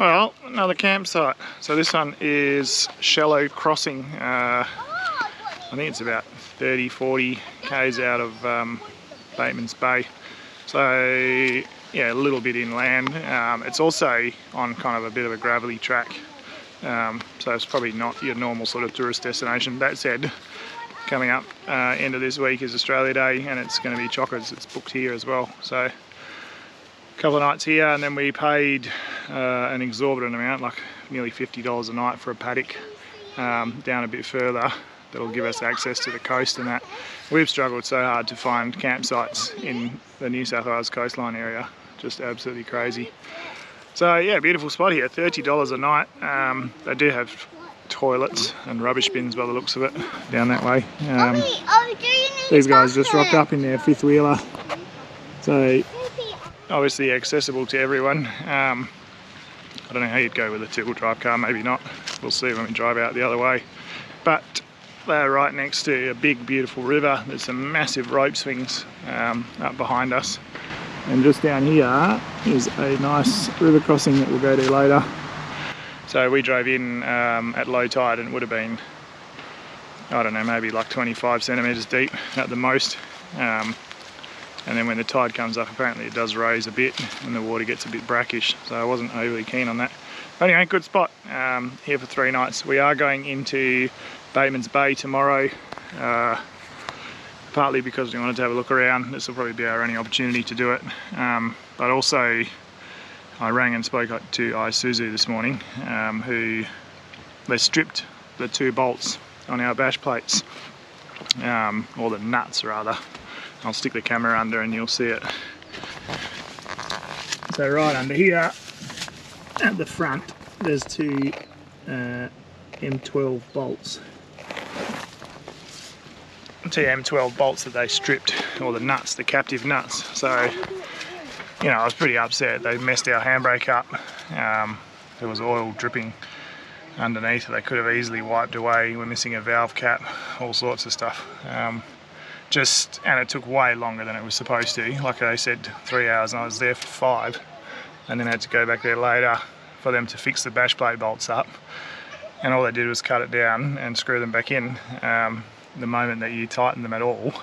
Well, another campsite. So this one is Shallow Crossing. I think it's about 30-40 k's out of Bateman's Bay. So yeah, a little bit inland. It's also on kind of a bit of a gravelly track. So it's probably not your normal sort of tourist destination. That said, coming up end of this week is Australia Day, and it's going to be chockers. It's booked here as well. So a couple of nights here, and then we paid an exorbitant amount, like nearly $50 a night for a paddock down a bit further. That'll give us access to the coast and that. We've struggled so hard to find campsites in the New South Wales coastline area. Just absolutely crazy. So yeah, beautiful spot here, $30 a night. They do have toilets and rubbish bins by the looks of it down that way. These guys just rocked up in their fifth wheeler. So obviously accessible to everyone. I don't know how you'd go with a two-wheel drive car, maybe not. We'll see when we drive out the other way. But they're right next to a big beautiful river. There's some massive rope swings up behind us. And just down here is a nice river crossing that we'll go to later. So we drove in at low tide, and it would have been, I don't know, maybe like 25 centimetres deep at the most. And then when the tide comes up, apparently it does raise a bit and the water gets a bit brackish. So I wasn't overly keen on that. But anyway, good spot here for 3 nights. We are going into Bateman's Bay tomorrow, partly because we wanted to have a look around. This will probably be our only opportunity to do it. But also, I rang and spoke to Isuzu this morning, who they stripped the 2 bolts on our bash plates, or the nuts rather. I'll stick the camera under and you'll see it. So right under here at the front there's 2 M12 bolts. 2 M12 bolts that they stripped, or the nuts, the captive nuts. So, you know, I was pretty upset. They messed our handbrake up. There was oil dripping underneath that they could have easily wiped away. We're missing a valve cap, all sorts of stuff. And it took way longer than it was supposed to. Like I said, 3 hours, and I was there for 5, and then had to go back there later for them to fix the bash plate bolts up. And all they did was cut it down and screw them back in. The moment that you tighten them at all,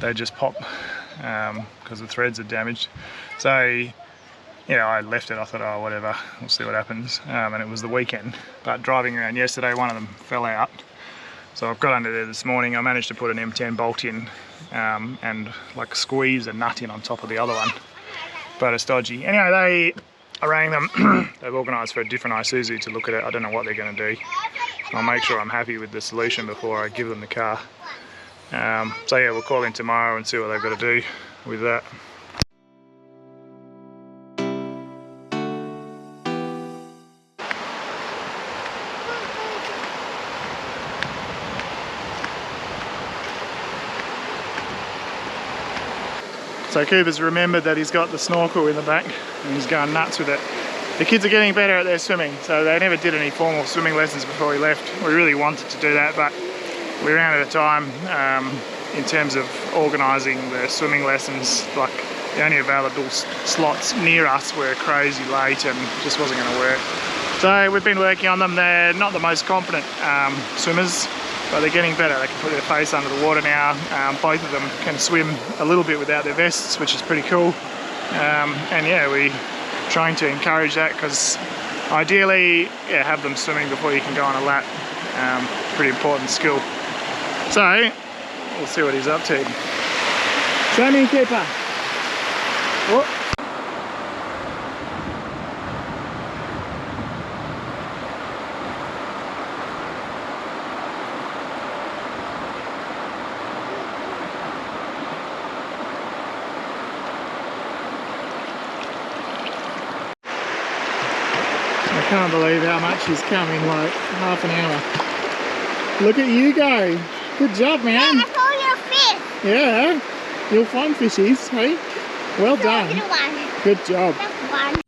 they just pop because the threads are damaged. So, you know, I left it. I thought, oh, whatever, we'll see what happens. And it was the weekend. But driving around yesterday, one of them fell out. So I've got under there this morning. I managed to put an M10 bolt in and like squeeze a nut in on top of the other one, but it's dodgy. Anyway, I rang them. They've organised for a different Isuzu to look at it. I don't know what they're going to do. I'll make sure I'm happy with the solution before I give them the car. So yeah, we'll call in tomorrow and see what they've got to do with that. So Cooper's remembered that he's got the snorkel in the back and he's going nuts with it. The kids are getting better at their swimming, so they never did any formal swimming lessons before we left. We really wanted to do that, but we ran out of time in terms of organising the swimming lessons. Like, the only available slots near us were crazy late and it just wasn't going to work. So we've been working on them. They're not the most competent swimmers, but they're getting better. They can put their face under the water now. Both of them can swim a little bit without their vests, which is pretty cool. And yeah, we trying to encourage that, because ideally, yeah, have them swimming before you can go on a lap. Pretty important skill. So we'll see what he's up to. Show me, Cooper. Oh. I can't believe how much he's come in like half an hour. Look at you go. Good job, man. Yeah, I saw your fish. Yeah, you'll find fishies, hey? Well done. Good job. Just one.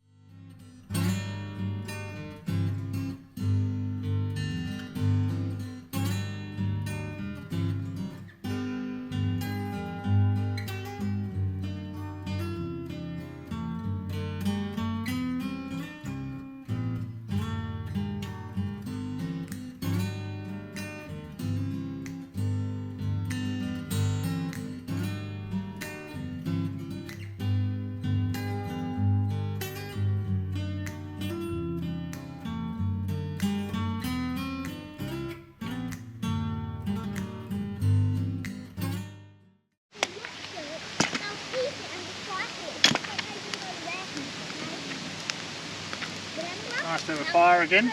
nice to have a fire again.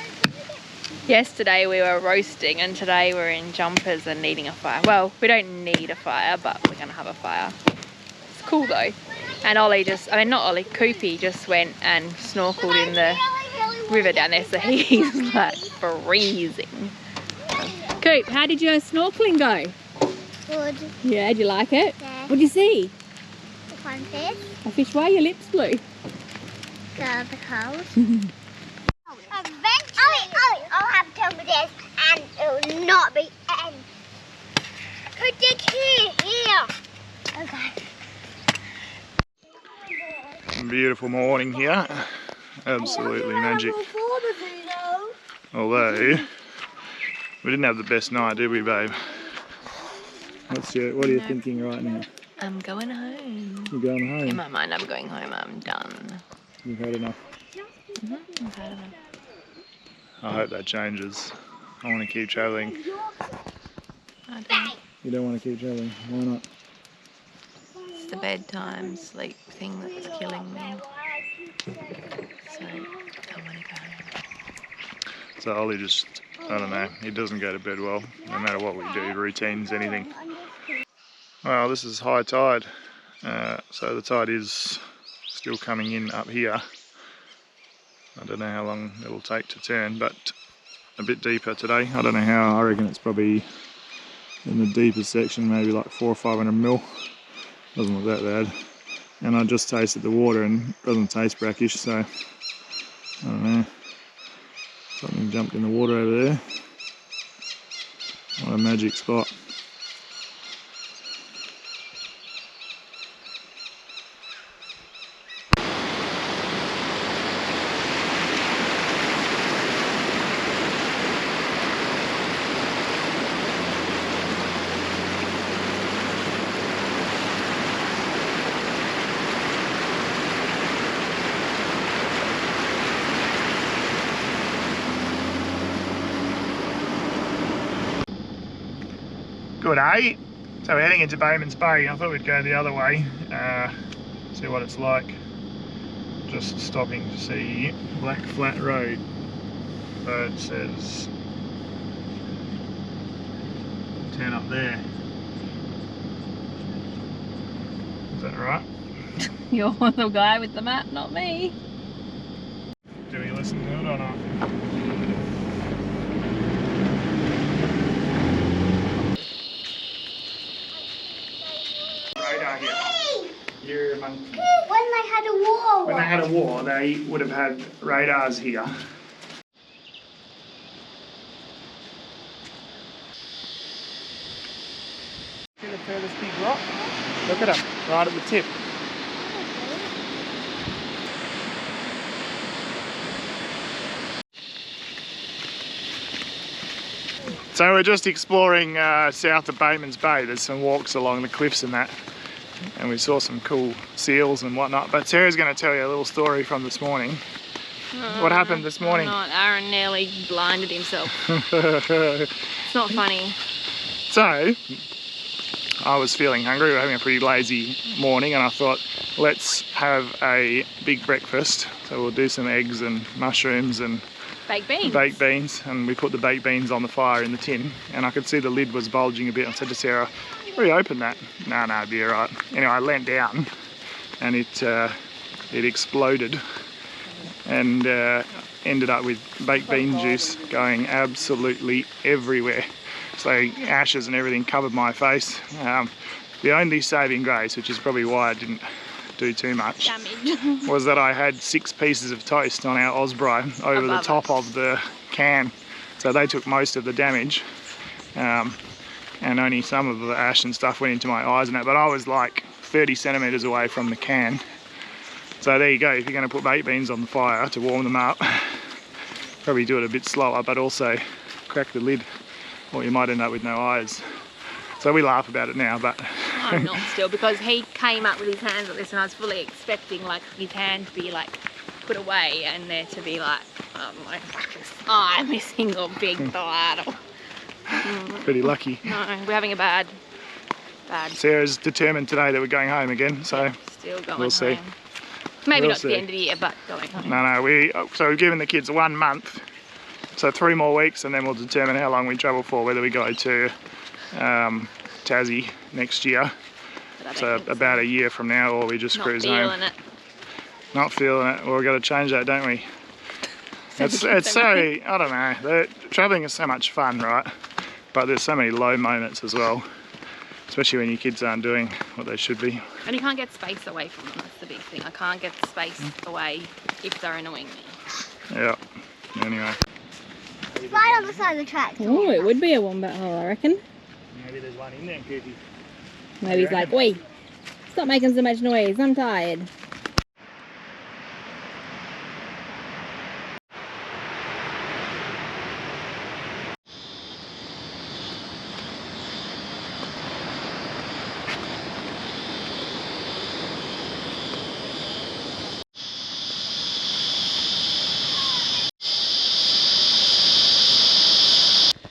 Yesterday we were roasting and today we're in jumpers and needing a fire. Well, we don't need a fire, but we're going to have a fire. It's cool though. And Ollie not Ollie, Koopy just went and snorkeled in the river down there, so he's like freezing. Coop, how did your snorkeling go? Good. Yeah, did you like it? Yeah. What'd you see? One fish. A fish? Why are your lips blue? The cold. Eventually, I'll have to tell me this and it will not be end. Could dig here. Okay. Beautiful morning here. Absolutely magic. Although, we didn't have the best night, did we, babe? What are you thinking right now? I'm going home. You're going home? In my mind, I'm going home. I'm done. You've had enough? I've had enough. I hope that changes. I want to keep travelling. I don't. You don't want to keep travelling? Why not? It's the bedtime sleep thing that's killing me. So, I want to go home. So Ollie just, I don't know, he doesn't go to bed well, no matter what we do, routines, anything. Well, this is high tide, so the tide is still coming in up here. I don't know how long it'll take to turn, but a bit deeper today. I don't know how, I reckon it's probably in the deepest section, maybe like 400 or 500 mil. Doesn't look that bad. And I just tasted the water and it doesn't taste brackish, so I don't know. Something jumped in the water over there. What a magic spot. Good, eh? So we're heading into Bayman's Bay. I thought we'd go the other way, see what it's like. Just stopping to see Black Flat Road. So it says turn up there. Is that right? You're the guy with the map, not me. Do we listen to it or not? Radar here. You're a monkey. When they had a war. When they had a war, they would have had radars here. See the furthest big rock? Look at him, right at the tip. So we're just exploring south of Bayman's Bay. There's some walks along the cliffs and that, and we saw some cool seals and whatnot. But Sarah's going to tell you a little story from this morning. What happened this morning? Not. Aaron nearly blinded himself. It's not funny. So, I was feeling hungry. We were having a pretty lazy morning, and I thought, let's have a big breakfast. So we'll do some eggs and mushrooms and Baked beans. And we put the baked beans on the fire in the tin, and I could see the lid was bulging a bit. I said to Sarah, reopen that. No, it'd be alright. Anyway, I leant down and it exploded and ended up with baked bean juice going absolutely everywhere. So ashes and everything covered my face. The only saving grace, which is probably why I didn't do too much, was that I had 6 pieces of toast on our Osprey over the top of the can, so they took most of the damage, and only some of the ash and stuff went into my eyes and that, but I was like 30 centimetres away from the can. So there you go. If you're going to put baked beans on the fire to warm them up, probably do it a bit slower, but also crack the lid or you might end up with no eyes. So we laugh about it now, but I'm not still, because he came up with his hands like this and I was fully expecting like his hand to be like put away and there to be like, oh my goodness, I'm missing a big bottle. Pretty lucky. No, we're having a bad. Sarah's determined today that we're going home again, so still going we'll see. home. Maybe We'll not to see. the end of the year, but going on. No, so we've given the kids 1 month, so 3 more weeks, and then we'll determine how long we travel for, whether we go to Tassie next year, But I don't so think about a year from now, or we just Not cruise feeling home. it. Not feeling it. Well, we've got to change that, don't we? It's so, I don't know, travelling is so much fun, right? But there's so many low moments as well, especially when your kids aren't doing what they should be. And you can't get space away from them, that's the big thing. I can't get space away if they're annoying me. Yeah, anyway. Right on the side of the track. Oh, it would be a wombat hole, I reckon. Maybe there's one in there, Goofy. Maybe he's like, oi, stop making so much noise, I'm tired.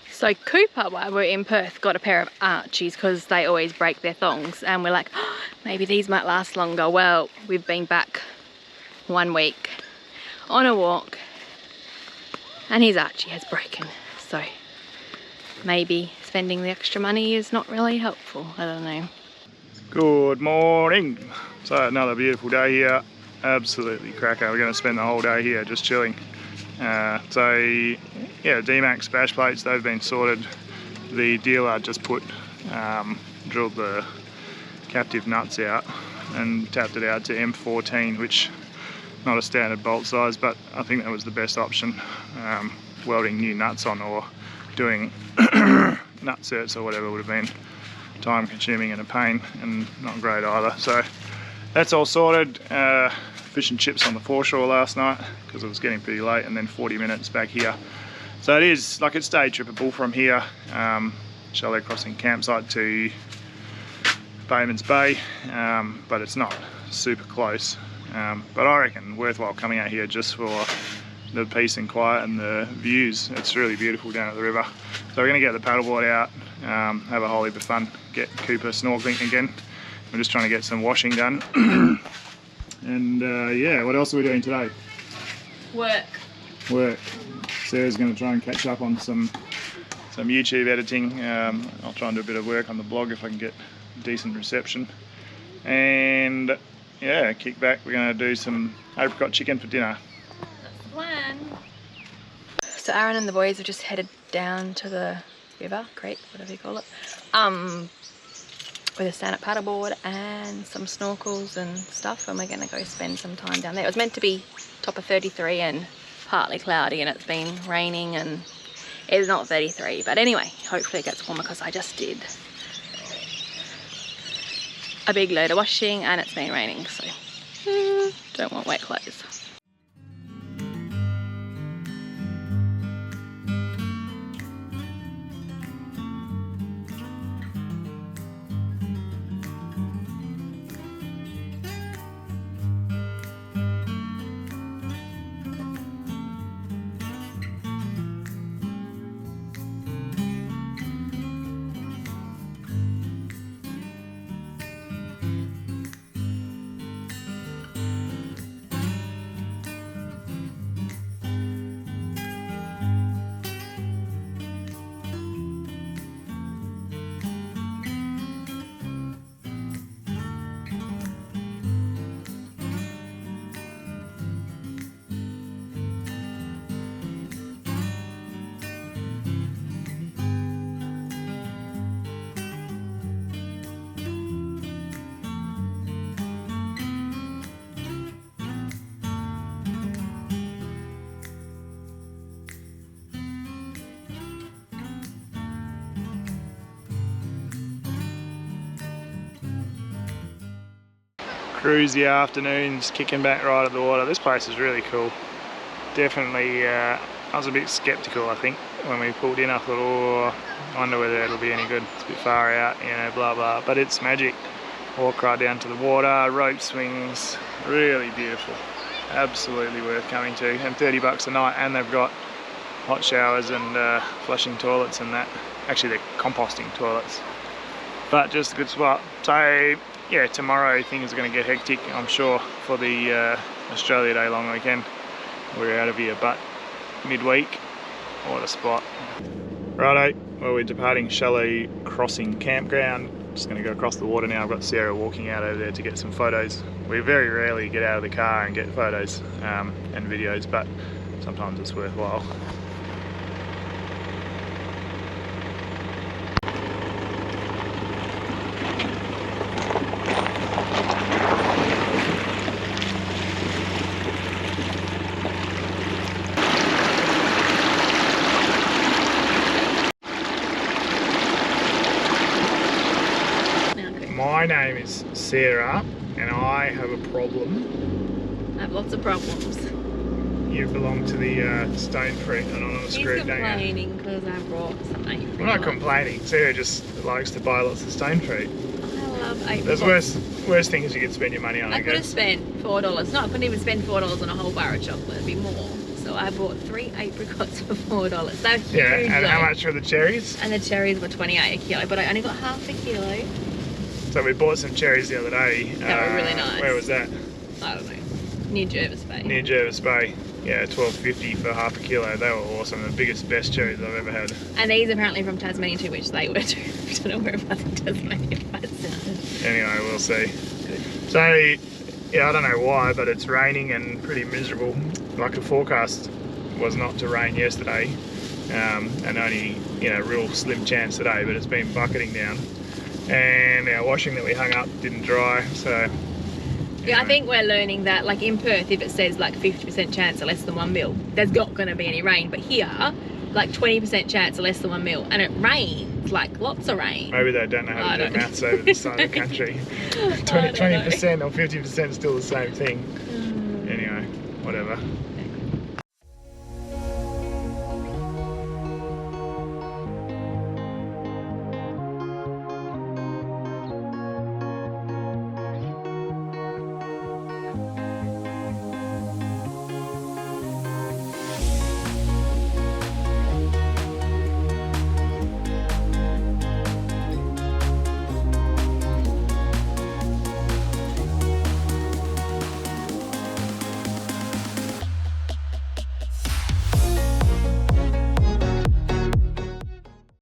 So Cooper, while we're in Perth, got a pair of Archies because they always break their thongs, and we're like, oh, maybe these might last longer. Well, we've been back 1 week on a walk and his Archie has broken, so maybe spending the extra money is not really helpful. I don't know. Good morning. So another beautiful day here, absolutely cracker. We're going to spend the whole day here just chilling. So yeah, D-Max bash plates, they've been sorted. The dealer just drilled the captive nuts out and tapped it out to M14, which not a standard bolt size, but I think that was the best option. Welding new nuts on or doing nut certs or whatever would have been time consuming and a pain, and not great either. So that's all sorted. Fish and chips on the foreshore last night because it was getting pretty late, and then 40 minutes back here. So it is like it's day trippable from here, Shallow Crossing campsite to Bayman's Bay, but it's not super close. But I reckon worthwhile coming out here just for the peace and quiet and the views. It's really beautiful down at the river. So we're going to get the paddleboard out, have a whole heap of fun, get Cooper snorkeling again. We're just trying to get some washing done. And yeah, what else are we doing today? Work. Sarah's going to try and catch up on some YouTube editing. I'll try and do a bit of work on the blog if I can get decent reception. And yeah, kick back. We're going to do some apricot chicken for dinner. That's the plan. So Aaron and the boys have just headed down to the river, creek, whatever you call it, with a stand-up paddleboard and some snorkels and stuff, and we're going to go spend some time down there. It was meant to be top of 33 and partly cloudy, and it's been raining and it's not 33, but anyway, hopefully it gets warmer because I just did a big load of washing and it's been raining, so don't want wet clothes. Cruisy afternoons, kicking back right at the water. This place is really cool. Definitely, I was a bit skeptical, I think, when we pulled in. I thought, oh, I wonder whether it'll be any good. It's a bit far out, you know, blah blah. But it's magic. Walk right down to the water, rope swings, really beautiful. Absolutely worth coming to. And $30 a night, and they've got hot showers and flushing toilets and that. Actually, they're composting toilets. But just a good spot. So yeah, tomorrow things are going to get hectic, I'm sure, for the Australia Day long weekend. We're out of here, but midweek, what a spot. Righto, well, we're departing Shallow Crossing Campground. Just going to go across the water now. I've got Sarah walking out over there to get some photos. We very rarely get out of the car and get photos and videos, but sometimes it's worthwhile. My name is Sarah and I have a problem. I have lots of problems. You belong to the stone fruit and I'm on a screw, don't you? He's complaining because I brought some apricots. I'm not complaining. Sarah just likes to buy lots of stone fruit. I love apricots. There's worse things you can spend your money on, I I could have guess. spent $4. No, I couldn't even spend $4 on a whole bar of chocolate. It'd be more. So I bought 3 apricots for $4. They're huge. Yeah, and though. how much were the cherries? And the cherries were 28 a kilo, but I only got half a kilo. So we bought some cherries the other day. That were really nice. Where was that? I don't know. Near Jervis Bay. Near Jervis Bay. Yeah, $12.50 for half a kilo. They were awesome. The biggest, best cherries I've ever had. And these apparently from Tasmania too, which they were too. I don't know whereabouts in Tasmania, but it's Anyway, we'll see. So, yeah, I don't know why, but it's raining and pretty miserable. Like the forecast was not to rain yesterday, and only, you know, real slim chance today, but it's been bucketing down. And our washing that we hung up didn't dry, so... Yeah, I think we're learning that, like in Perth, if it says like 50% chance of less than 1 mil, there's not going to be any rain. But here, like 20% chance of less than 1 mil, and it rains, like lots of rain. Maybe they don't know how to do maths over this side of the country. 20% or 50% is still the same thing. Anyway, whatever.